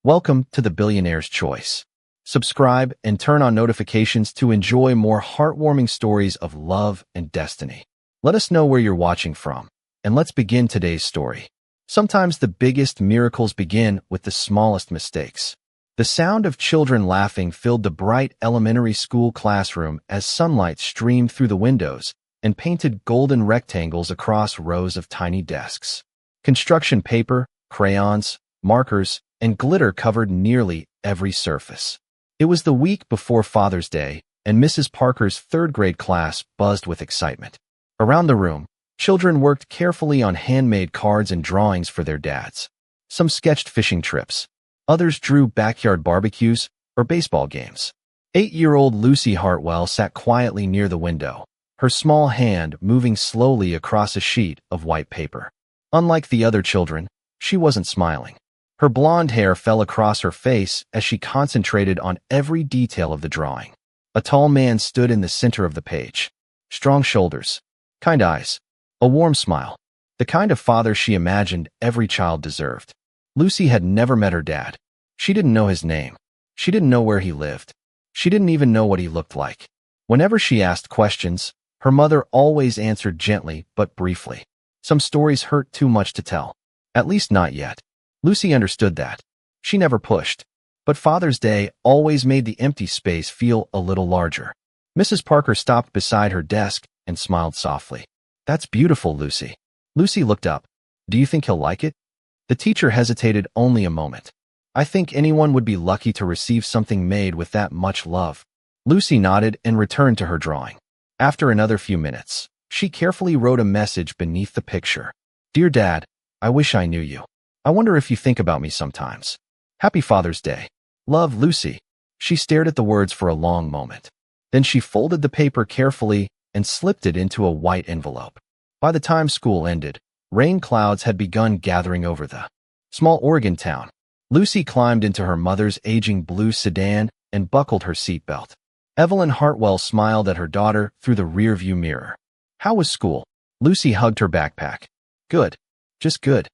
Welcome to the Billionaire's Choice. Subscribe and turn on notifications to enjoy more heartwarming stories of love and destiny. Let us know where you're watching from, and let's begin today's story. Sometimes the biggest miracles begin with the smallest mistakes. The sound of children laughing filled the bright elementary school classroom as sunlight streamed through the windows and painted golden rectangles across rows of tiny desks. Construction paper, crayons, markers, and glitter covered nearly every surface. It was the week before Father's Day, and Mrs. Parker's third-grade class buzzed with excitement. Around the room, children worked carefully on handmade cards and drawings for their dads. Some sketched fishing trips. Others drew backyard barbecues or baseball games. 8-year-old Lucy Hartwell sat quietly near the window, her small hand moving slowly across a sheet of white paper. Unlike the other children, she wasn't smiling. Her blonde hair fell across her face as she concentrated on every detail of the drawing. A tall man stood in the center of the page. Strong shoulders, kind eyes, a warm smile. The kind of father she imagined every child deserved. Lucy had never met her dad. She didn't know his name. She didn't know where he lived. She didn't even know what he looked like. Whenever she asked questions, her mother always answered gently but briefly. Some stories hurt too much to tell. At least not yet. Lucy understood that. She never pushed. But Father's Day always made the empty space feel a little larger. Mrs. Parker stopped beside her desk and smiled softly. "That's beautiful, Lucy." Lucy looked up. "Do you think he'll like it?" The teacher hesitated only a moment. "I think anyone would be lucky to receive something made with that much love." Lucy nodded and returned to her drawing. After another few minutes, she carefully wrote a message beneath the picture. "Dear Dad, I wish I knew you. I wonder if you think about me sometimes. Happy Father's Day. Love, Lucy." She stared at the words for a long moment. Then she folded the paper carefully and slipped it into a white envelope. By the time school ended, rain clouds had begun gathering over the small Oregon town. Lucy climbed into her mother's aging blue sedan and buckled her seatbelt. Evelyn Hartwell smiled at her daughter through the rearview mirror. "How was school?" Lucy hugged her backpack. "Good. Just good."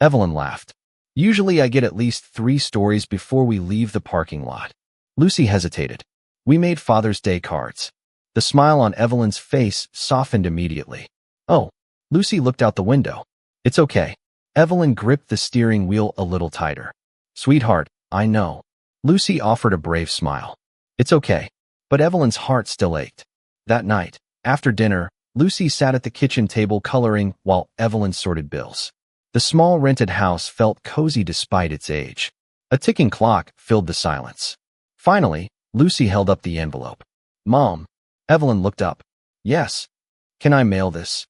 Evelyn laughed. "Usually I get at least 3 stories before we leave the parking lot." Lucy hesitated. "We made Father's Day cards." The smile on Evelyn's face softened immediately. "Oh." Lucy looked out the window. "It's okay." Evelyn gripped the steering wheel a little tighter. "Sweetheart, I know." Lucy offered a brave smile. "It's okay." But Evelyn's heart still ached. That night, after dinner, Lucy sat at the kitchen table coloring while Evelyn sorted bills. The small rented house felt cozy despite its age. A ticking clock filled the silence. Finally, Lucy held up the envelope. "Mom." Evelyn looked up. "Yes." "Can I mail this?"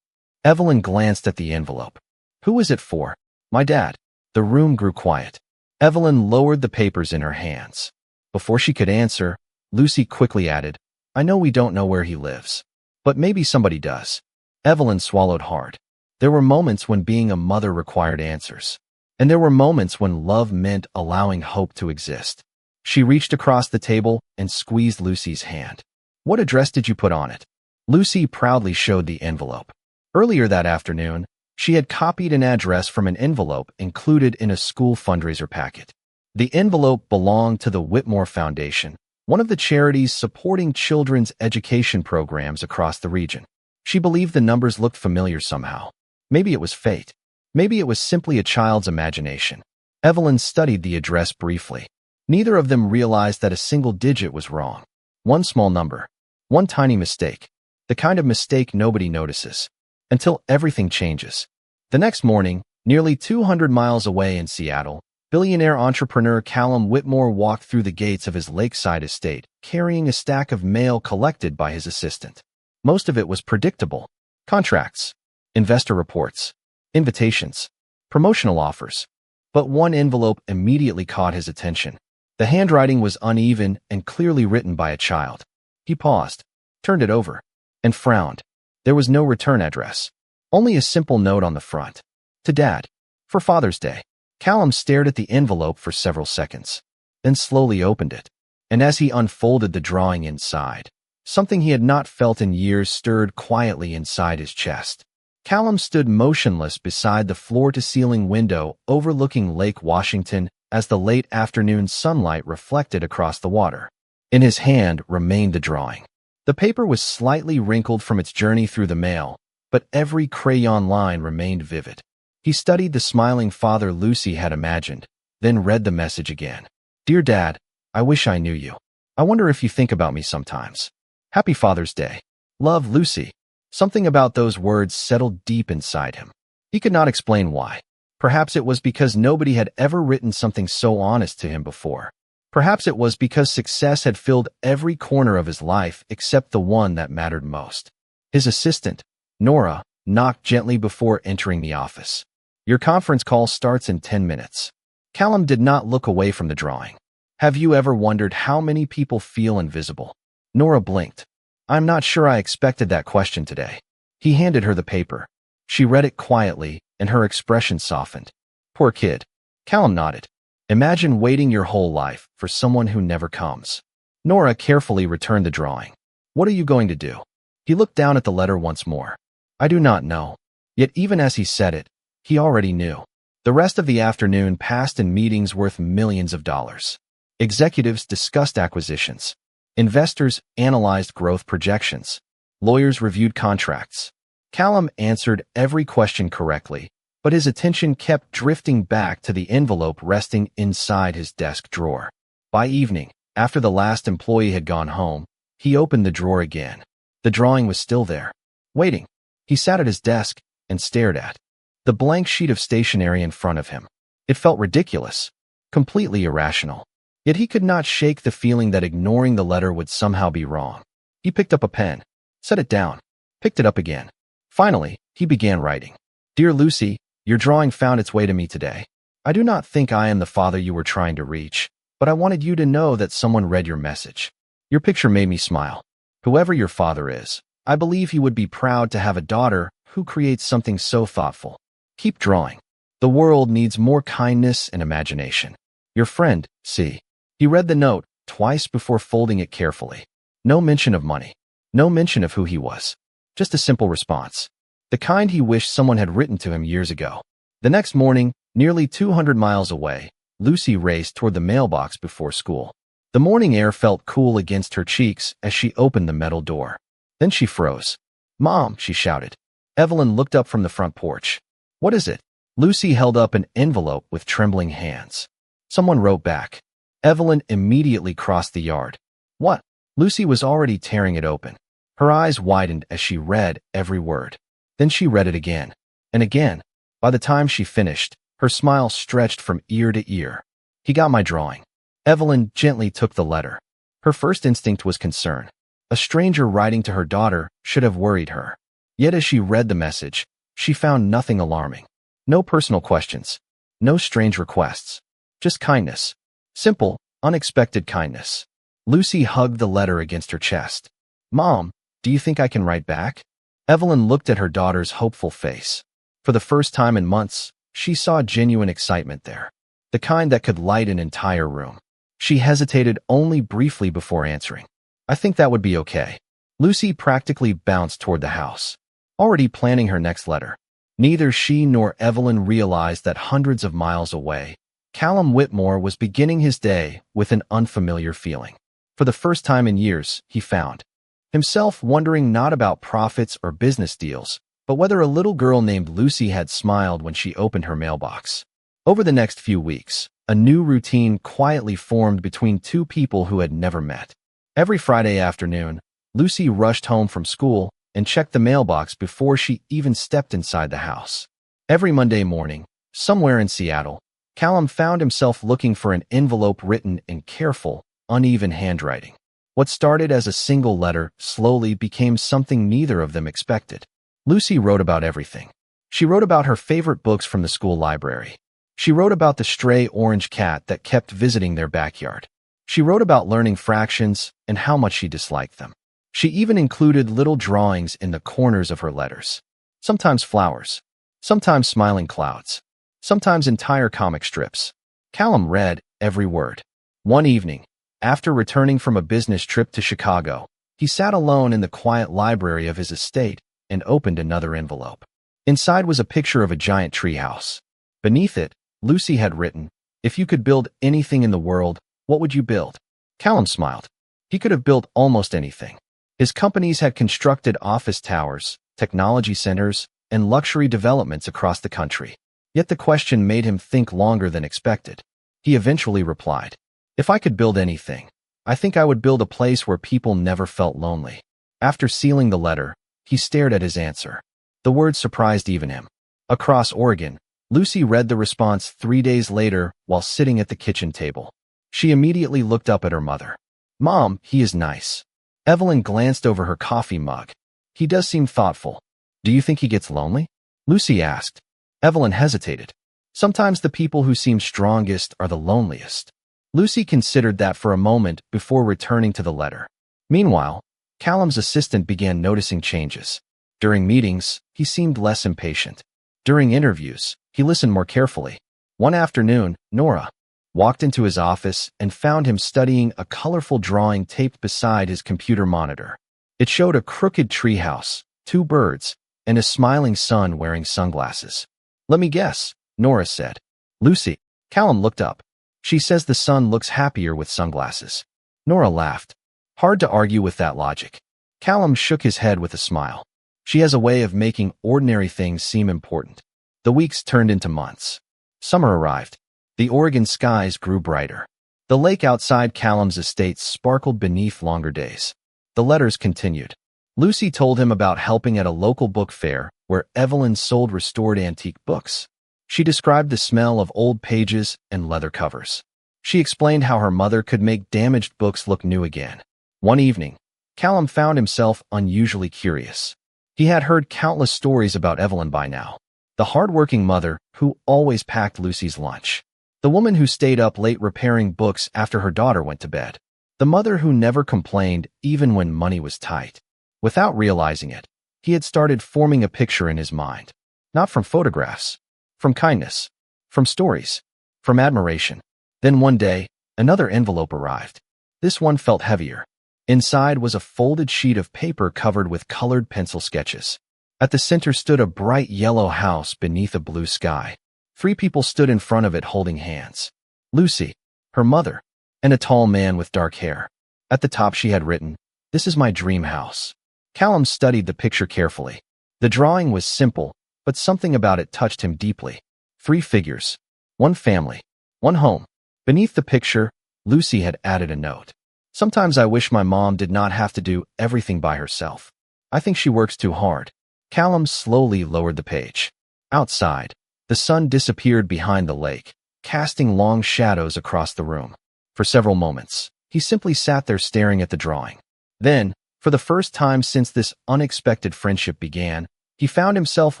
Evelyn glanced at the envelope. "Who is it for?" "My dad." The room grew quiet. Evelyn lowered the papers in her hands. Before she could answer, Lucy quickly added, "I know we don't know where he lives, but maybe somebody does." Evelyn swallowed hard. There were moments when being a mother required answers, and there were moments when love meant allowing hope to exist. She reached across the table and squeezed Lucy's hand. "What address did you put on it?" Lucy proudly showed the envelope. Earlier that afternoon, she had copied an address from an envelope included in a school fundraiser packet. The envelope belonged to the Whitmore Foundation, one of the charities supporting children's education programs across the region. She believed the numbers looked familiar somehow. Maybe it was fate. Maybe it was simply a child's imagination. Evelyn studied the address briefly. Neither of them realized that a single digit was wrong. One small number. One tiny mistake. The kind of mistake nobody notices. Until everything changes. The next morning, nearly 200 miles away in Seattle, billionaire entrepreneur Callum Whitmore walked through the gates of his lakeside estate, carrying a stack of mail collected by his assistant. Most of it was predictable. Contracts, investor reports, invitations, promotional offers. But one envelope immediately caught his attention. The handwriting was uneven and clearly written by a child. He paused, turned it over, and frowned. There was no return address. Only a simple note on the front. "To Dad. For Father's Day." Callum stared at the envelope for several seconds, then slowly opened it. And as he unfolded the drawing inside, something he had not felt in years stirred quietly inside his chest. Callum stood motionless beside the floor-to-ceiling window overlooking Lake Washington as the late afternoon sunlight reflected across the water. In his hand remained the drawing. The paper was slightly wrinkled from its journey through the mail, but every crayon line remained vivid. He studied the smiling father Lucy had imagined, then read the message again. "Dear Dad, I wish I knew you. I wonder if you think about me sometimes. Happy Father's Day. Love, Lucy." Something about those words settled deep inside him. He could not explain why. Perhaps it was because nobody had ever written something so honest to him before. Perhaps it was because success had filled every corner of his life except the one that mattered most. His assistant, Nora, knocked gently before entering the office. "Your conference call starts in 10 minutes. Callum did not look away from the drawing. "Have you ever wondered how many people feel invisible?" Nora blinked. "I'm not sure I expected that question today." He handed her the paper. She read it quietly, and her expression softened. "Poor kid." Callum nodded. "Imagine waiting your whole life for someone who never comes." Nora carefully returned the drawing. "What are you going to do?" He looked down at the letter once more. "I do not know." Yet even as he said it, he already knew. The rest of the afternoon passed in meetings worth millions of dollars. Executives discussed acquisitions. Investors analyzed growth projections. Lawyers reviewed contracts. Callum answered every question correctly, but his attention kept drifting back to the envelope resting inside his desk drawer. By evening, after the last employee had gone home, he opened the drawer again. The drawing was still there, waiting. He sat at his desk and stared at the blank sheet of stationery in front of him. It felt ridiculous, completely irrational. Yet he could not shake the feeling that ignoring the letter would somehow be wrong. He picked up a pen, set it down, picked it up again. Finally, he began writing. "Dear Lucy, your drawing found its way to me today. I do not think I am the father you were trying to reach, but I wanted you to know that someone read your message. Your picture made me smile. Whoever your father is, I believe he would be proud to have a daughter who creates something so thoughtful. Keep drawing. The world needs more kindness and imagination. Your friend, C." He read the note twice before folding it carefully. No mention of money. No mention of who he was. Just a simple response. The kind he wished someone had written to him years ago. The next morning, nearly 200 miles away, Lucy raced toward the mailbox before school. The morning air felt cool against her cheeks as she opened the metal door. Then she froze. "Mom," she shouted. Evelyn looked up from the front porch. "What is it?" Lucy held up an envelope with trembling hands. Someone wrote back. Evelyn immediately crossed the yard. "What?" Lucy was already tearing it open. Her eyes widened as she read every word. Then she read it again, and again. By the time she finished, her smile stretched from ear to ear. "He got my drawing." Evelyn gently took the letter. Her first instinct was concern. A stranger writing to her daughter should have worried her. Yet as she read the message, she found nothing alarming. No personal questions. No strange requests. Just kindness. Simple, unexpected kindness. Lucy hugged the letter against her chest. "Mom, do you think I can write back?" Evelyn looked at her daughter's hopeful face. For the first time in months, she saw genuine excitement there. The kind that could light an entire room. She hesitated only briefly before answering. "I think that would be okay." Lucy practically bounced toward the house, already planning her next letter. Neither she nor Evelyn realized that hundreds of miles away, Callum Whitmore was beginning his day with an unfamiliar feeling. For the first time in years, he found himself wondering not about profits or business deals, but whether a little girl named Lucy had smiled when she opened her mailbox. Over the next few weeks, a new routine quietly formed between two people who had never met. Every Friday afternoon, Lucy rushed home from school and checked the mailbox before she even stepped inside the house. Every Monday morning, somewhere in Seattle, Callum found himself looking for an envelope written in careful, uneven handwriting. What started as a single letter slowly became something neither of them expected. Lucy wrote about everything. She wrote about her favorite books from the school library. She wrote about the stray orange cat that kept visiting their backyard. She wrote about learning fractions and how much she disliked them. She even included little drawings in the corners of her letters. Sometimes flowers, sometimes smiling clouds, sometimes entire comic strips. Callum read every word. One evening, after returning from a business trip to Chicago, he sat alone in the quiet library of his estate and opened another envelope. Inside was a picture of a giant treehouse. Beneath it, Lucy had written, If you could build anything in the world, what would you build? Callum smiled. He could have built almost anything. His companies had constructed office towers, technology centers, and luxury developments across the country. Yet the question made him think longer than expected. He eventually replied, "If I could build anything, I think I would build a place where people never felt lonely." After sealing the letter, he stared at his answer. The words surprised even him. Across Oregon, Lucy read the response 3 days later while sitting at the kitchen table. She immediately looked up at her mother. "Mom, he is nice." Evelyn glanced over her coffee mug. "He does seem thoughtful. Do you think he gets lonely?" Lucy asked. Evelyn hesitated. "Sometimes the people who seem strongest are the loneliest." Lucy considered that for a moment before returning to the letter. Meanwhile, Callum's assistant began noticing changes. During meetings, he seemed less impatient. During interviews, he listened more carefully. One afternoon, Nora walked into his office and found him studying a colorful drawing taped beside his computer monitor. It showed a crooked treehouse, 2 birds, and a smiling sun wearing sunglasses. "Let me guess," Nora said. "Lucy." Callum looked up. "She says the sun looks happier with sunglasses." Nora laughed. Hard to argue with that logic. Callum shook his head with a smile. "She has a way of making ordinary things seem important." The weeks turned into months. Summer arrived. The Oregon skies grew brighter. The lake outside Callum's estate sparkled beneath longer days. The letters continued. Lucy told him about helping at a local book fair where Evelyn sold restored antique books. She described the smell of old pages and leather covers. She explained how her mother could make damaged books look new again. One evening, Callum found himself unusually curious. He had heard countless stories about Evelyn by now. The hardworking mother who always packed Lucy's lunch. The woman who stayed up late repairing books after her daughter went to bed. The mother who never complained even when money was tight. Without realizing it, he had started forming a picture in his mind. Not from photographs, from kindness, from stories, from admiration. Then one day, another envelope arrived. This one felt heavier. Inside was a folded sheet of paper covered with colored pencil sketches. At the center stood a bright yellow house beneath a blue sky. 3 people stood in front of it holding hands. Lucy, her mother, and a tall man with dark hair. At the top she had written, "This is my dream house." Callum studied the picture carefully. The drawing was simple, but something about it touched him deeply. 3 figures, 1 family, 1 home. Beneath the picture, Lucy had added a note. "Sometimes I wish my mom did not have to do everything by herself. I think she works too hard." Callum slowly lowered the page. Outside, the sun disappeared behind the lake, casting long shadows across the room. For several moments, he simply sat there staring at the drawing. Then, for the first time since this unexpected friendship began, he found himself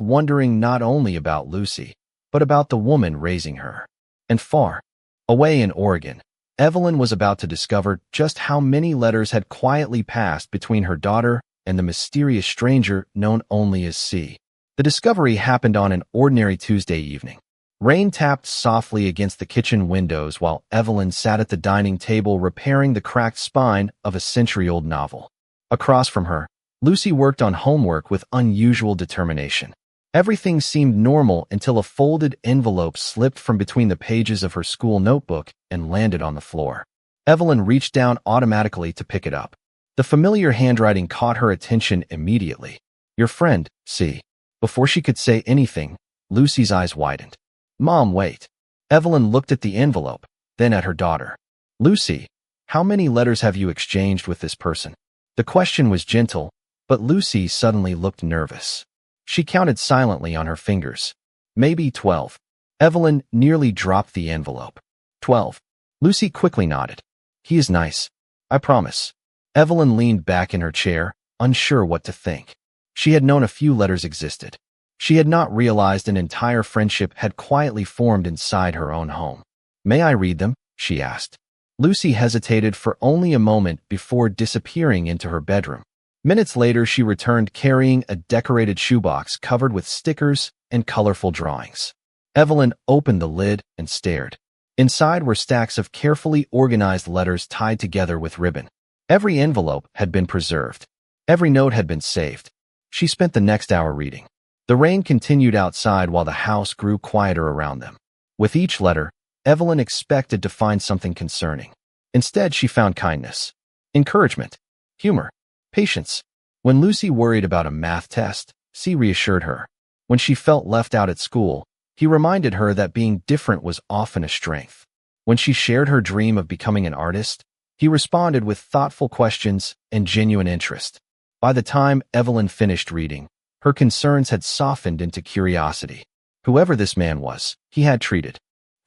wondering not only about Lucy, but about the woman raising her. And far away in Oregon, Evelyn was about to discover just how many letters had quietly passed between her daughter and the mysterious stranger known only as C. The discovery happened on an ordinary Tuesday evening. Rain tapped softly against the kitchen windows while Evelyn sat at the dining table repairing the cracked spine of a century-old novel. Across from her, Lucy worked on homework with unusual determination. Everything seemed normal until a folded envelope slipped from between the pages of her school notebook and landed on the floor. Evelyn reached down automatically to pick it up. The familiar handwriting caught her attention immediately. "Your friend, C." Before she could say anything, Lucy's eyes widened. "Mom, wait." Evelyn looked at the envelope, then at her daughter. "Lucy, how many letters have you exchanged with this person?" The question was gentle, but Lucy suddenly looked nervous. She counted silently on her fingers. "Maybe 12. Evelyn nearly dropped the envelope. 12. Lucy quickly nodded. "He is nice. I promise." Evelyn leaned back in her chair, unsure what to think. She had known a few letters existed. She had not realized an entire friendship had quietly formed inside her own home. "May I read them?" she asked. Lucy hesitated for only a moment before disappearing into her bedroom. Minutes later, she returned carrying a decorated shoebox covered with stickers and colorful drawings. Evelyn opened the lid and stared. Inside were stacks of carefully organized letters tied together with ribbon. Every envelope had been preserved. Every note had been saved. She spent the next hour reading. The rain continued outside while the house grew quieter around them. With each letter, Evelyn expected to find something concerning. Instead, she found kindness, encouragement, humor, patience. When Lucy worried about a math test, C reassured her. When she felt left out at school, he reminded her that being different was often a strength. When she shared her dream of becoming an artist, he responded with thoughtful questions and genuine interest. By the time Evelyn finished reading, her concerns had softened into curiosity. Whoever this man was, he had treated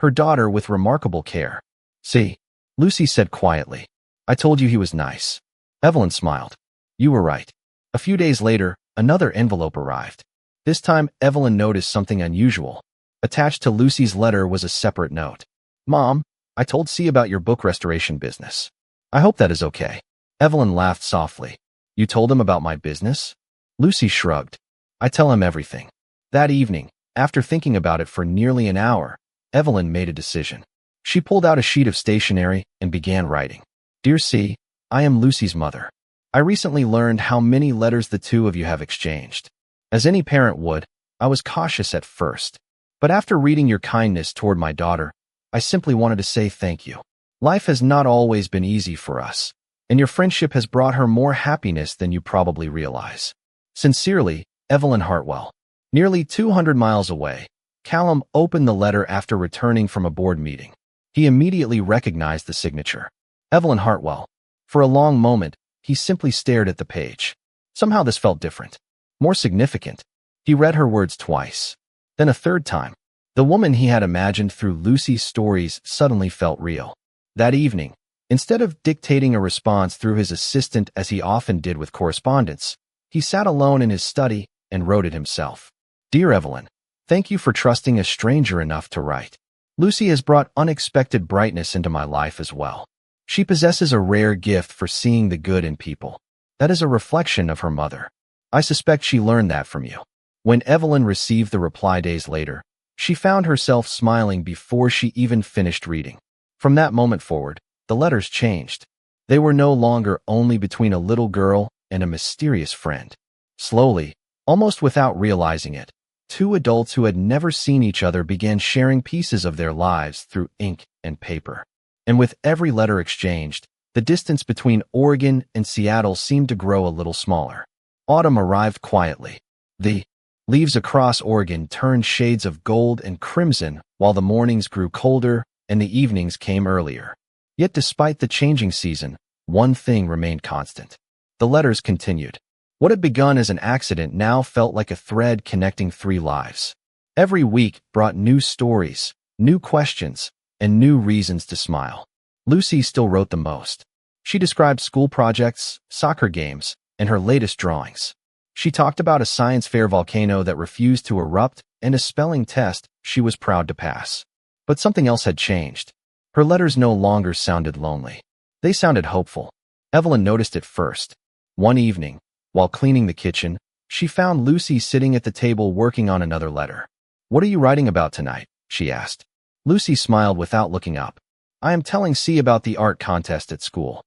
her daughter with remarkable care. See, Lucy said quietly, I told you he was nice. Evelyn smiled. You were right. A few days later, another envelope arrived. This time, Evelyn noticed something unusual. Attached to Lucy's letter was a separate note. Mom, I told C about your book restoration business. I hope that is okay. Evelyn laughed softly. You told him about my business? Lucy shrugged. I tell him everything. That evening, after thinking about it for nearly an hour, Evelyn made a decision. She pulled out a sheet of stationery and began writing. Dear C, I am Lucy's mother. I recently learned how many letters the two of you have exchanged. As any parent would, I was cautious at first. But after reading your kindness toward my daughter, I simply wanted to say thank you. Life has not always been easy for us, and your friendship has brought her more happiness than you probably realize. Sincerely, Evelyn Hartwell. Nearly 200 miles away, Callum opened the letter after returning from a board meeting. He immediately recognized the signature. Evelyn Hartwell. For a long moment, he simply stared at the page. Somehow this felt different, more significant. He read her words twice, then a third time. The woman he had imagined through Lucy's stories suddenly felt real. That evening, instead of dictating a response through his assistant as he often did with correspondence, he sat alone in his study and wrote it himself. Dear Evelyn, thank you for trusting a stranger enough to write. Lucy has brought unexpected brightness into my life as well. She possesses a rare gift for seeing the good in people. That is a reflection of her mother. I suspect she learned that from you. When Evelyn received the reply days later, she found herself smiling before she even finished reading. From that moment forward, the letters changed. They were no longer only between a little girl and a mysterious friend. Slowly, almost without realizing it, two adults who had never seen each other began sharing pieces of their lives through ink and paper. And with every letter exchanged, the distance between Oregon and Seattle seemed to grow a little smaller. Autumn arrived quietly. The leaves across Oregon turned shades of gold and crimson while the mornings grew colder and the evenings came earlier. Yet despite the changing season, one thing remained constant. The letters continued. What had begun as an accident now felt like a thread connecting three lives. Every week brought new stories, new questions, and new reasons to smile. Lucy still wrote the most. She described school projects, soccer games, and her latest drawings. She talked about a science fair volcano that refused to erupt and a spelling test she was proud to pass. But something else had changed. Her letters no longer sounded lonely. They sounded hopeful. Evelyn noticed it first. One evening, while cleaning the kitchen, she found Lucy sitting at the table working on another letter. What are you writing about tonight? She asked. Lucy smiled without looking up. I am telling C about the art contest at school.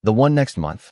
The one next month?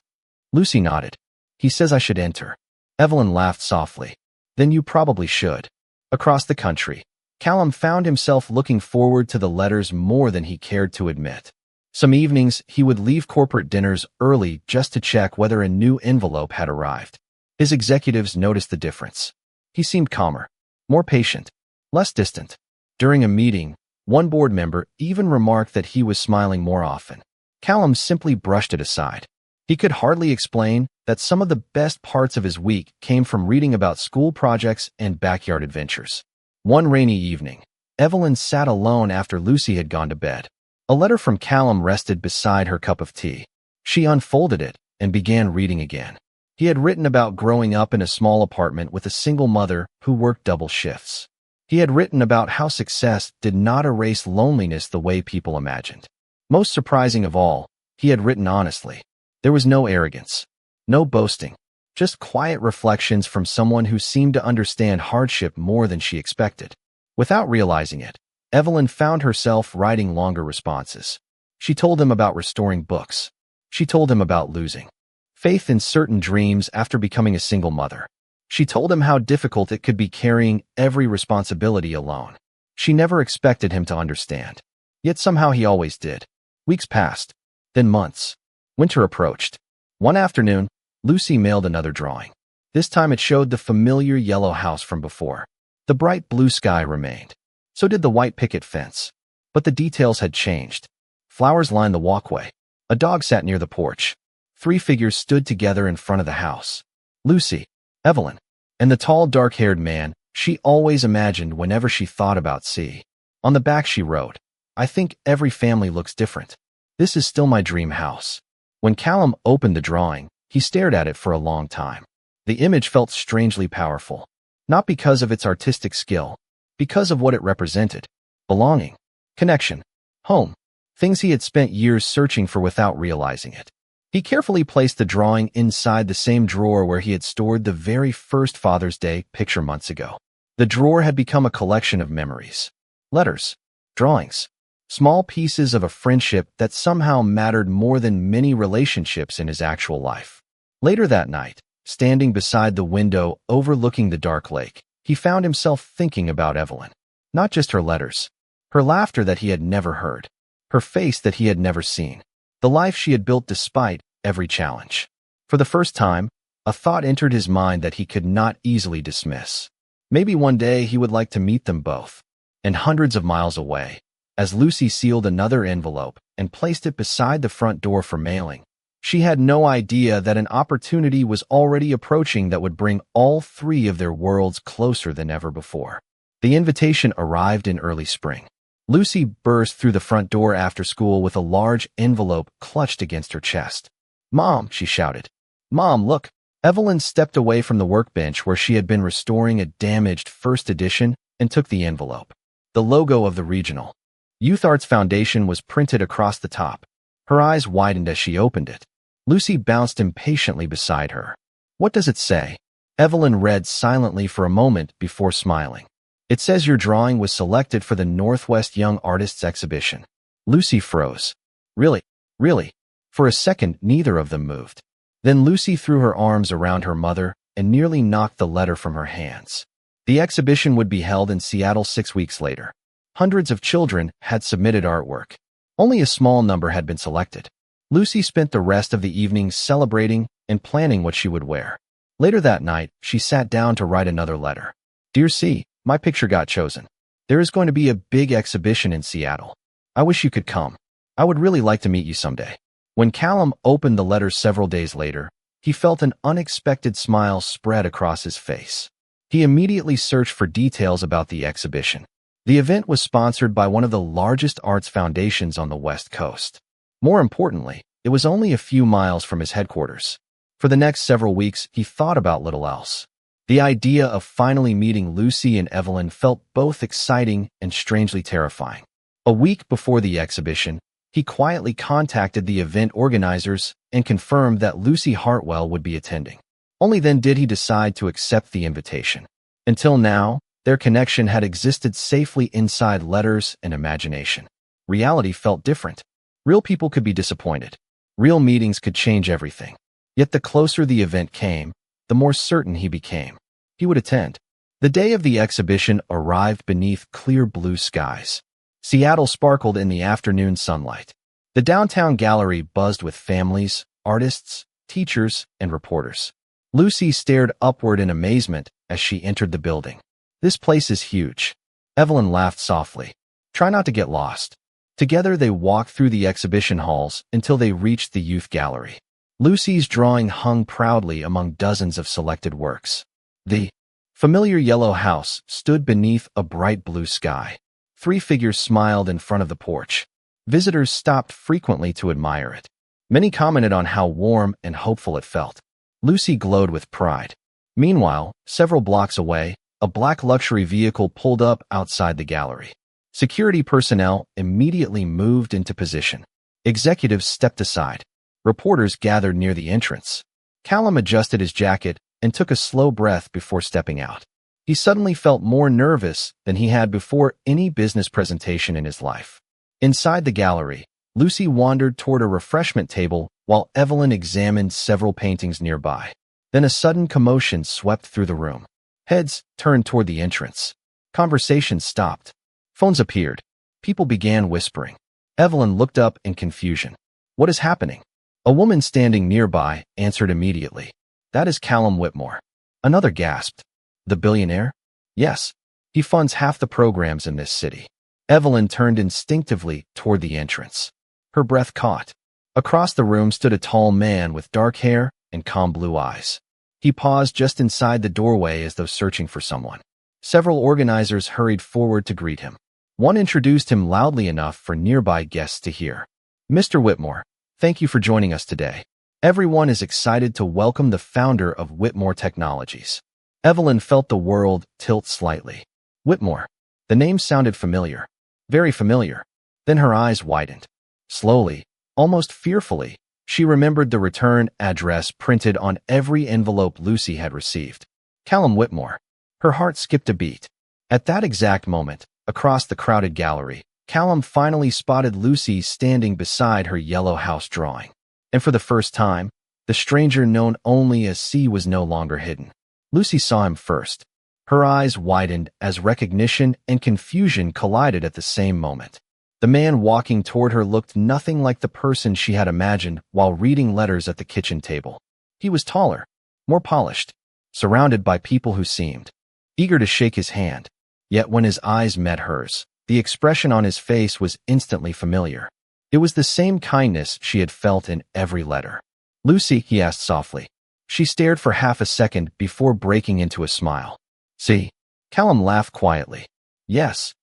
Lucy nodded. He says I should enter. Evelyn laughed softly. Then you probably should. Across the country, Callum found himself looking forward to the letters more than he cared to admit. Some evenings, he would leave corporate dinners early just to check whether a new envelope had arrived. His executives noticed the difference. He seemed calmer, more patient, less distant. During a meeting, one board member even remarked that he was smiling more often. Callum simply brushed it aside. He could hardly explain that some of the best parts of his week came from reading about school projects and backyard adventures. One rainy evening, Evelyn sat alone after Lucy had gone to bed. A letter from Callum rested beside her cup of tea. She unfolded it and began reading again. He had written about growing up in a small apartment with a single mother who worked double shifts. He had written about how success did not erase loneliness the way people imagined. Most surprising of all, he had written honestly. There was no arrogance, no boasting, just quiet reflections from someone who seemed to understand hardship more than she expected. Without realizing it, Evelyn found herself writing longer responses. She told him about restoring books. She told him about losing faith in certain dreams after becoming a single mother. She told him how difficult it could be carrying every responsibility alone. She never expected him to understand. Yet somehow he always did. Weeks passed, then months. Winter approached. One afternoon, Lucy mailed another drawing. This time it showed the familiar yellow house from before. The bright blue sky remained. So did the white picket fence. But the details had changed. Flowers lined the walkway. A dog sat near the porch. 3 figures stood together in front of the house. Lucy, Evelyn, and the tall, dark-haired man she always imagined whenever she thought about C. On the back she wrote, "I think every family looks different. This is still my dream house." When Callum opened the drawing, he stared at it for a long time. The image felt strangely powerful. Not because of its artistic skill, because of what it represented. Belonging, connection, home, things he had spent years searching for without realizing it. He carefully placed the drawing inside the same drawer where he had stored the very first Father's Day picture months ago. The drawer had become a collection of memories. Letters, drawings, small pieces of a friendship that somehow mattered more than many relationships in his actual life. Later that night, standing beside the window overlooking the dark lake, he found himself thinking about Evelyn. Not just her letters, her laughter that he had never heard, her face that he had never seen, the life she had built despite every challenge. For the first time, a thought entered his mind that he could not easily dismiss. Maybe one day he would like to meet them both. And hundreds of miles away, as Lucy sealed another envelope and placed it beside the front door for mailing, she had no idea that an opportunity was already approaching that would bring all 3 of their worlds closer than ever before. The invitation arrived in early spring. Lucy burst through the front door after school with a large envelope clutched against her chest. "Mom," she shouted. "Mom, look." Evelyn stepped away from the workbench where she had been restoring a damaged first edition and took the envelope. The logo of the Regional Youth Arts Foundation was printed across the top. Her eyes widened as she opened it. Lucy bounced impatiently beside her. "What does it say?" Evelyn read silently for a moment before smiling. "It says your drawing was selected for the Northwest Young Artists Exhibition." Lucy froze. "Really? Really?" For a second, neither of them moved. Then Lucy threw her arms around her mother and nearly knocked the letter from her hands. The exhibition would be held in Seattle 6 weeks later. Hundreds of children had submitted artwork. Only a small number had been selected. Lucy spent the rest of the evening celebrating and planning what she would wear. Later that night, she sat down to write another letter. "Dear C, my picture got chosen. There is going to be a big exhibition in Seattle. I wish you could come. I would really like to meet you someday." When Callum opened the letter several days later, he felt an unexpected smile spread across his face. He immediately searched for details about the exhibition. The event was sponsored by one of the largest arts foundations on the West Coast. More importantly, it was only a few miles from his headquarters. For the next several weeks, he thought about little else. The idea of finally meeting Lucy and Evelyn felt both exciting and strangely terrifying. A week before the exhibition, he quietly contacted the event organizers and confirmed that Lucy Hartwell would be attending. Only then did he decide to accept the invitation. Until now, their connection had existed safely inside letters and imagination. Reality felt different. Real people could be disappointed. Real meetings could change everything. Yet the closer the event came, the more certain he became. He would attend. The day of the exhibition arrived beneath clear blue skies. Seattle sparkled in the afternoon sunlight. The downtown gallery buzzed with families, artists, teachers, and reporters. Lucy stared upward in amazement as she entered the building. "This place is huge." Evelyn laughed softly. "Try not to get lost." Together they walked through the exhibition halls until they reached the youth gallery. Lucy's drawing hung proudly among dozens of selected works. The familiar yellow house stood beneath a bright blue sky. 3 figures smiled in front of the porch. Visitors stopped frequently to admire it. Many commented on how warm and hopeful it felt. Lucy glowed with pride. Meanwhile, several blocks away, a black luxury vehicle pulled up outside the gallery. Security personnel immediately moved into position. Executives stepped aside. Reporters gathered near the entrance. Callum adjusted his jacket and took a slow breath before stepping out. He suddenly felt more nervous than he had before any business presentation in his life. Inside the gallery, Lucy wandered toward a refreshment table while Evelyn examined several paintings nearby. Then a sudden commotion swept through the room. Heads turned toward the entrance. Conversations stopped. Phones appeared. People began whispering. Evelyn looked up in confusion. What is happening? A woman standing nearby answered immediately. That is Callum Whitmore. Another gasped. The billionaire? Yes. He funds half the programs in this city. Evelyn turned instinctively toward the entrance. Her breath caught. Across the room stood a tall man with dark hair and calm blue eyes. He paused just inside the doorway as though searching for someone. Several organizers hurried forward to greet him. One introduced him loudly enough for nearby guests to hear. Mr. Whitmore, thank you for joining us today. Everyone is excited to welcome the founder of Whitmore Technologies. Evelyn felt the world tilt slightly. Whitmore. The name sounded familiar. Very familiar. Then her eyes widened. Slowly, almost fearfully, she remembered the return address printed on every envelope Lucy had received. Callum Whitmore. Her heart skipped a beat. At that exact moment, across the crowded gallery, Callum finally spotted Lucy standing beside her yellow house drawing. And for the first time, the stranger known only as C was no longer hidden. Lucy saw him first. Her eyes widened as recognition and confusion collided at the same moment. The man walking toward her looked nothing like the person she had imagined while reading letters at the kitchen table. He was taller, more polished, surrounded by people who seemed eager to shake his hand. Yet when his eyes met hers, the expression on his face was instantly familiar. It was the same kindness she had felt in every letter. Lucy, he asked softly. She stared for half a second before breaking into a smile. See? Callum laughed quietly. Yes.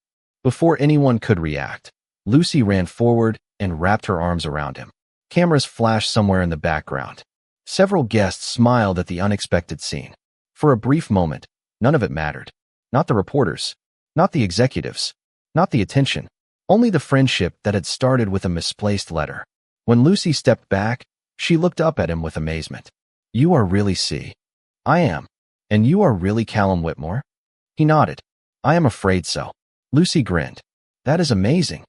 Before anyone could react, Lucy ran forward and wrapped her arms around him. Cameras flashed somewhere in the background. Several guests smiled at the unexpected scene. For a brief moment, none of it mattered. Not the reporters, not the executives, not the attention, only the friendship that had started with a misplaced letter. When Lucy stepped back, she looked up at him with amazement. You are really C. I am. And you are really Callum Whitmore? He nodded. I am afraid so. Lucy grinned. That is amazing.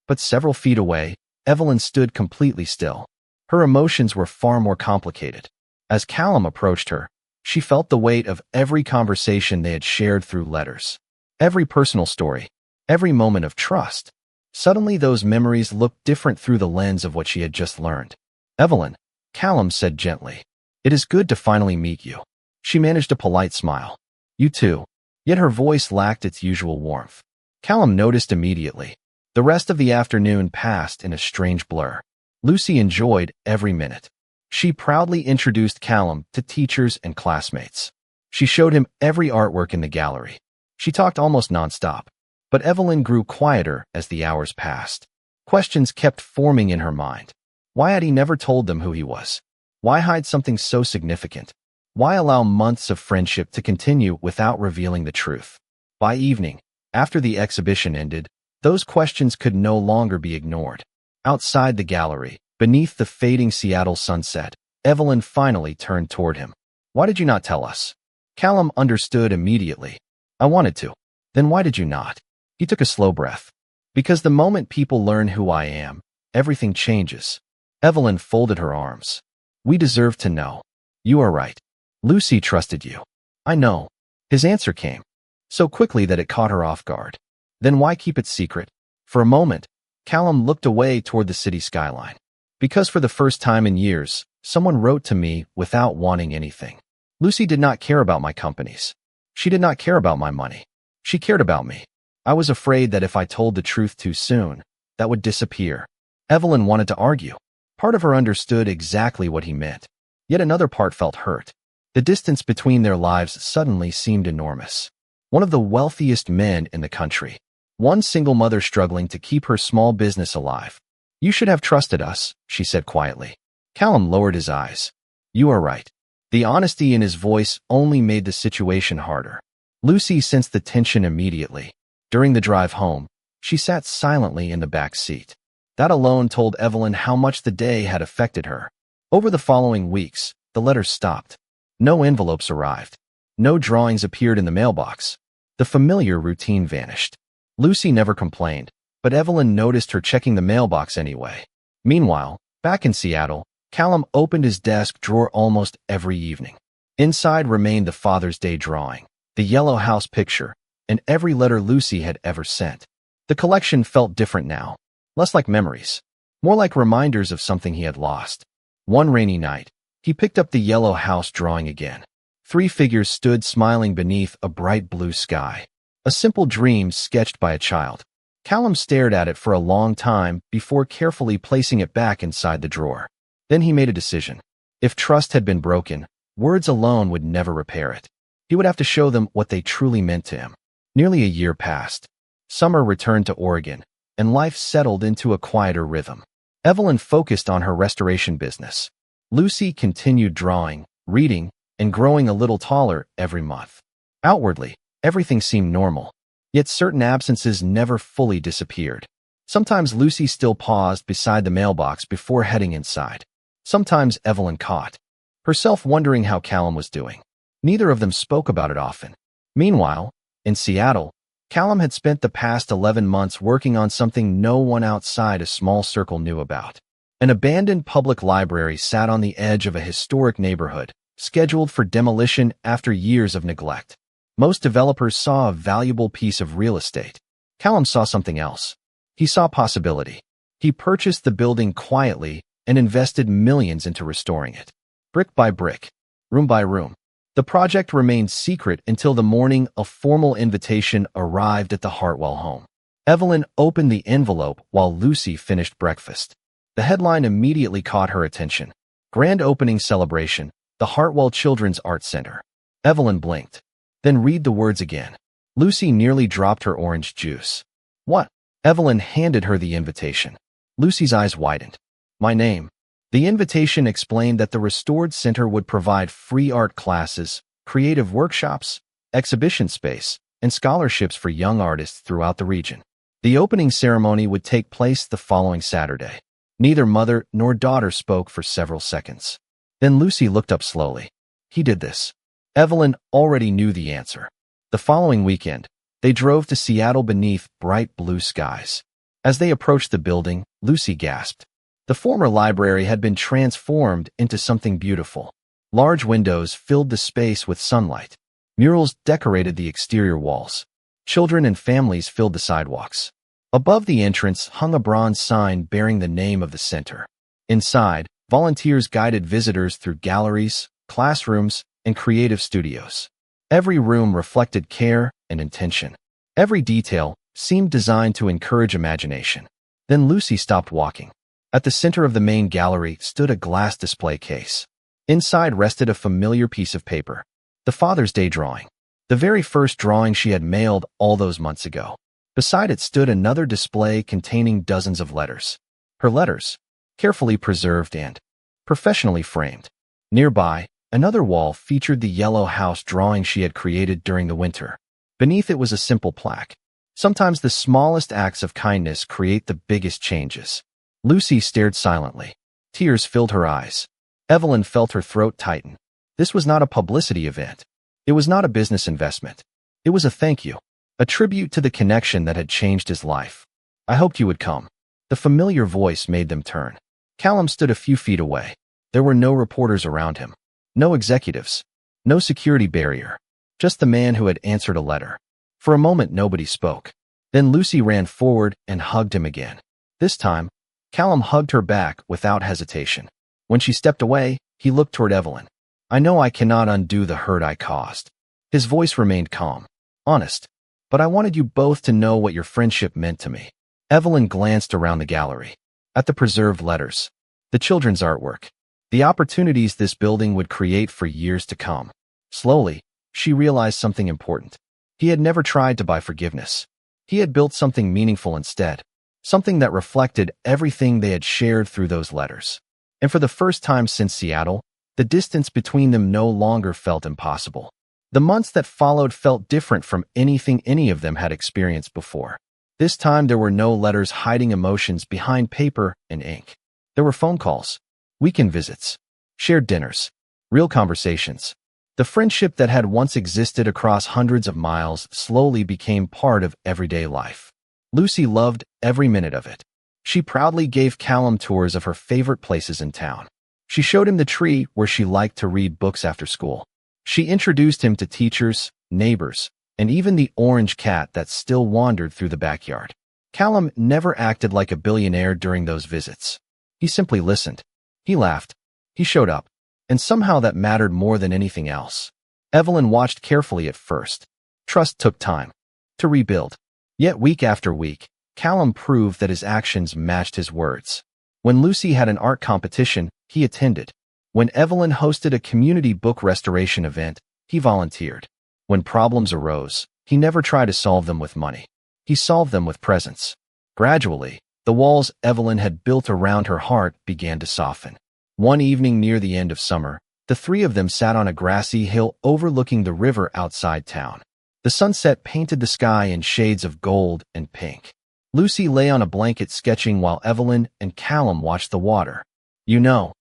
But several feet away, Evelyn stood completely still. Her emotions were far more complicated. As Callum approached her, she felt the weight of every conversation they had shared through letters. Every personal story, every moment of trust. Suddenly those memories looked different through the lens of what she had just learned. Evelyn, Callum said gently. It is good to finally meet you. She managed a polite smile. You too. Yet her voice lacked its usual warmth. Callum noticed immediately. The rest of the afternoon passed in a strange blur. Lucy enjoyed every minute. She proudly introduced Callum to teachers and classmates. She showed him every artwork in the gallery. She talked almost nonstop. But Evelyn grew quieter as the hours passed. Questions kept forming in her mind. Why had he never told them who he was? Why hide something so significant? Why allow months of friendship to continue without revealing the truth? By evening, after the exhibition ended, those questions could no longer be ignored. Outside the gallery, beneath the fading Seattle sunset, Evelyn finally turned toward him. Why did you not tell us? Callum understood immediately. I wanted to. Then why did you not? He took a slow breath. Because the moment people learn who I am, everything changes. Evelyn folded her arms. We deserve to know. You are right. Lucy trusted you. I know. His answer came. So quickly that it caught her off guard. Then why keep it secret? For a moment, Callum looked away toward the city skyline. Because for the first time in years, someone wrote to me without wanting anything. Lucy did not care about my companies. She did not care about my money. She cared about me. I was afraid that if I told the truth too soon, that would disappear. Evelyn wanted to argue. Part of her understood exactly what he meant. Yet another part felt hurt. The distance between their lives suddenly seemed enormous. One of the wealthiest men in the country. One single mother struggling to keep her small business alive. You should have trusted us, she said quietly. Callum lowered his eyes. You are right. The honesty in his voice only made the situation harder. Lucy sensed the tension immediately. During the drive home, she sat silently in the back seat. That alone told Evelyn how much the day had affected her. Over the following weeks, the letters stopped. No envelopes arrived. No drawings appeared in the mailbox. The familiar routine vanished. Lucy never complained, but Evelyn noticed her checking the mailbox anyway. Meanwhile, back in Seattle, Callum opened his desk drawer almost every evening. Inside remained the Father's Day drawing, the yellow house picture, and every letter Lucy had ever sent. The collection felt different now, less like memories, more like reminders of something he had lost. One rainy night, he picked up the yellow house drawing again. 3 figures stood smiling beneath a bright blue sky. A simple dream sketched by a child. Callum stared at it for a long time before carefully placing it back inside the drawer. Then he made a decision. If trust had been broken, words alone would never repair it. He would have to show them what they truly meant to him. Nearly a year passed. Summer returned to Oregon, and life settled into a quieter rhythm. Evelyn focused on her restoration business. Lucy continued drawing, reading, and growing a little taller every month. Outwardly, everything seemed normal, yet certain absences never fully disappeared. Sometimes Lucy still paused beside the mailbox before heading inside. Sometimes Evelyn caught herself wondering how Callum was doing. Neither of them spoke about it often. Meanwhile, in Seattle, Callum had spent the past 11 months working on something no one outside a small circle knew about. An abandoned public library sat on the edge of a historic neighborhood, scheduled for demolition after years of neglect. Most developers saw a valuable piece of real estate. Callum saw something else. He saw possibility. He purchased the building quietly and invested millions into restoring it. Brick by brick, room by room. The project remained secret until the morning a formal invitation arrived at the Hartwell home. Evelyn opened the envelope while Lucy finished breakfast. The headline immediately caught her attention. Grand opening celebration, the Hartwell Children's Art Center. Evelyn blinked. Then read the words again. Lucy nearly dropped her orange juice. What? Evelyn handed her the invitation. Lucy's eyes widened. My name. The invitation explained that the restored center would provide free art classes, creative workshops, exhibition space, and scholarships for young artists throughout the region. The opening ceremony would take place the following Saturday. Neither mother nor daughter spoke for several seconds. Then Lucy looked up slowly. He did this. Evelyn already knew the answer. The following weekend, they drove to Seattle beneath bright blue skies. As they approached the building, Lucy gasped. The former library had been transformed into something beautiful. Large windows filled the space with sunlight. Murals decorated the exterior walls. Children and families filled the sidewalks. Above the entrance hung a bronze sign bearing the name of the center. Inside, volunteers guided visitors through galleries, classrooms, and creative studios. Every room reflected care and intention. Every detail seemed designed to encourage imagination. Then Lucy stopped walking. At the center of the main gallery stood a glass display case. Inside rested a familiar piece of paper. The Father's Day drawing. The very first drawing she had mailed all those months ago. Beside it stood another display containing dozens of letters. Her letters, carefully preserved and professionally framed. Nearby, another wall featured the yellow house drawing she had created during the winter. Beneath it was a simple plaque. Sometimes the smallest acts of kindness create the biggest changes. Lucy stared silently. Tears filled her eyes. Evelyn felt her throat tighten. This was not a publicity event. It was not a business investment. It was a thank you, a tribute to the connection that had changed his life. I hoped you would come. The familiar voice made them turn. Callum stood a few feet away. There were no reporters around him. No executives. No security barrier. Just the man who had answered a letter. For a moment, nobody spoke. Then Lucy ran forward and hugged him again. This time, Callum hugged her back without hesitation. When she stepped away, he looked toward Evelyn. I know I cannot undo the hurt I caused. His voice remained calm, honest. But I wanted you both to know what your friendship meant to me. Evelyn glanced around the gallery. At the preserved letters. The children's artwork. The opportunities this building would create for years to come. Slowly, she realized something important. He had never tried to buy forgiveness. He had built something meaningful instead. Something that reflected everything they had shared through those letters. And for the first time since Seattle, the distance between them no longer felt impossible. The months that followed felt different from anything any of them had experienced before. This time there were no letters hiding emotions behind paper and ink. There were phone calls, weekend visits, shared dinners, real conversations. The friendship that had once existed across hundreds of miles slowly became part of everyday life. Lucy loved every minute of it. She proudly gave Callum tours of her favorite places in town. She showed him the tree where she liked to read books after school. She introduced him to teachers, neighbors, and even the orange cat that still wandered through the backyard. Callum never acted like a billionaire during those visits. He simply listened. He laughed. He showed up. And somehow that mattered more than anything else. Evelyn watched carefully at first. Trust took time to rebuild. Yet week after week, Callum proved that his actions matched his words. When Lucy had an art competition, he attended. When Evelyn hosted a community book restoration event, he volunteered. When problems arose, he never tried to solve them with money. He solved them with presence. Gradually, the walls Evelyn had built around her heart began to soften. One evening near the end of summer, the three of them sat on a grassy hill overlooking the river outside town. The sunset painted the sky in shades of gold and pink. Lucy lay on a blanket sketching while Evelyn and Callum watched the water. "You know,"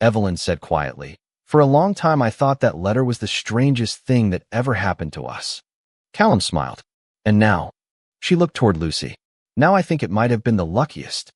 Evelyn said quietly, "for a long time I thought that letter was the strangest thing that ever happened to us." Callum smiled. "And now?" She looked toward Lucy. "Now I think it might have been the luckiest."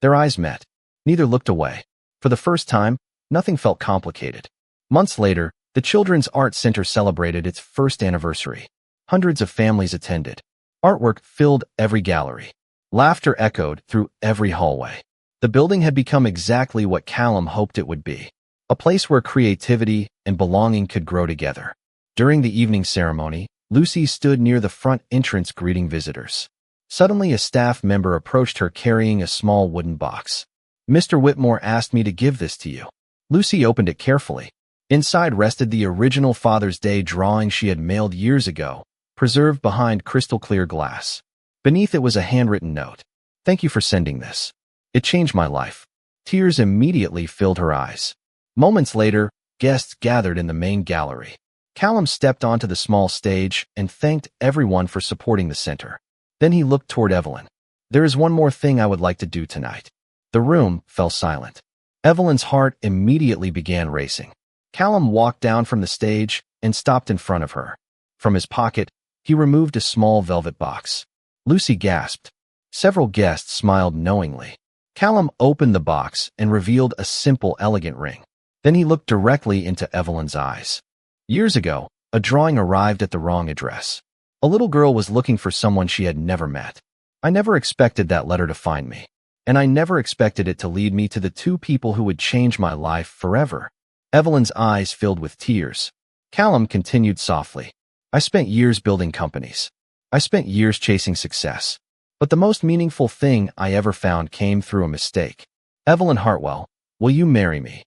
Their eyes met. Neither looked away. For the first time, nothing felt complicated. Months later, the Children's Art Center celebrated its first anniversary. Hundreds of families attended. Artwork filled every gallery. Laughter echoed through every hallway. The building had become exactly what Callum hoped it would be, a place where creativity and belonging could grow together. During the evening ceremony, Lucy stood near the front entrance greeting visitors. Suddenly, a staff member approached her carrying a small wooden box. "Mr. Whitmore asked me to give this to you." Lucy opened it carefully. Inside rested the original Father's Day drawing she had mailed years ago, preserved behind crystal-clear glass. Beneath it was a handwritten note. "Thank you for sending this. It changed my life." Tears immediately filled her eyes. Moments later, guests gathered in the main gallery. Callum stepped onto the small stage and thanked everyone for supporting the center. Then he looked toward Evelyn. "There is one more thing I would like to do tonight." The room fell silent. Evelyn's heart immediately began racing. Callum walked down from the stage and stopped in front of her. From his pocket, he removed a small velvet box. Lucy gasped. Several guests smiled knowingly. Callum opened the box and revealed a simple, elegant ring. Then he looked directly into Evelyn's eyes. Years ago, a drawing arrived at the wrong address. A little girl was looking for someone she had never met. I never expected that letter to find me. And I never expected it to lead me to the two people who would change my life forever. Evelyn's eyes filled with tears. Callum continued softly. "I spent years building companies. I spent years chasing success. But the most meaningful thing I ever found came through a mistake. Evelyn Hartwell, will you marry me?"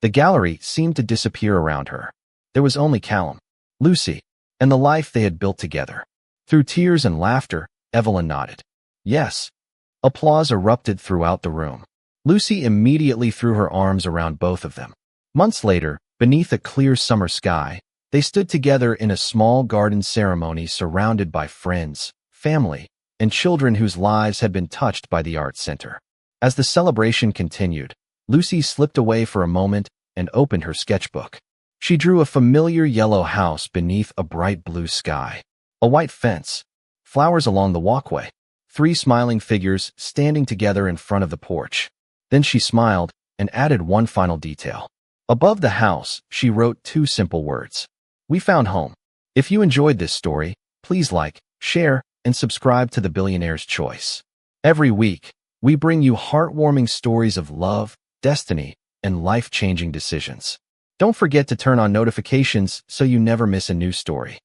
The gallery seemed to disappear around her. There was only Callum, Lucy, and the life they had built together. Through tears and laughter, Evelyn nodded. "Yes." Applause erupted throughout the room. Lucy immediately threw her arms around both of them. Months later, beneath a clear summer sky, they stood together in a small garden ceremony surrounded by friends, family, and children whose lives had been touched by the art center. As the celebration continued, Lucy slipped away for a moment and opened her sketchbook. She drew a familiar yellow house beneath a bright blue sky, a white fence, flowers along the walkway, 3 smiling figures standing together in front of the porch. Then she smiled and added one final detail. Above the house, she wrote 2 simple words. "We found home." If you enjoyed this story, please like, share, and subscribe to the Billionaire's Choice. Every week, we bring you heartwarming stories of love, destiny, and life-changing decisions. Don't forget to turn on notifications so you never miss a new story.